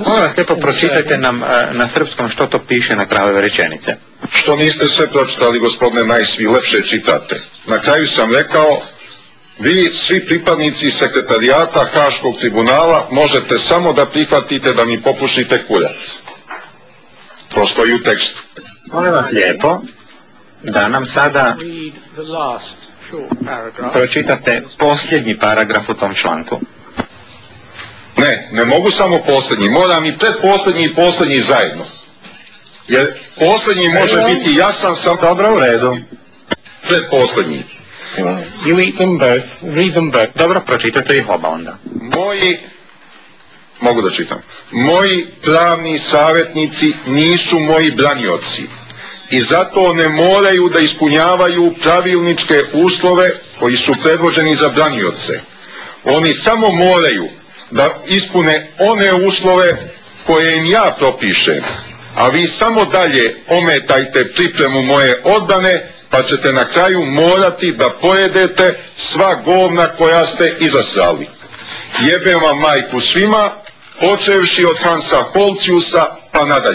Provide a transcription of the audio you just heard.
Molim vas lijepo pročitajte nam na srpskom što to piše na kraju ove rečenice. Što niste sve pročitali, gospodine Najs, vi lepše čitate. Na kraju sam rekao, vi svi pripadnici sekretarijata Haškog tribunala možete samo da prihvatite da mi popušite kurac. To stoji u tekstu. Molim vas lijepo da nam sada pročitate posljednji paragraf u tom članku. Ne mogu samo posljednji, moram i predposljednji i posljednji zajedno. Jer posljednji može biti jasan samo... Dobro, u redu. Predposljednji. You eat them both, read them both. Dobro, pročitajte ih oba onda. Mogu da čitam. Moji pravni savjetnici nisu moji branioci i zato ne moraju da ispunjavaju pravilničke uslove koji su predvođeni za branioce. Oni samo moraju da ispune one uslove koje im ja propišem, a vi samo dalje ometajte pripremu moje odbrane, pa ćete na kraju morati da pojedete sva govna koja ste izasrali. Jebem vam majku svima, počevši od Hansa Holciusa pa nadalje.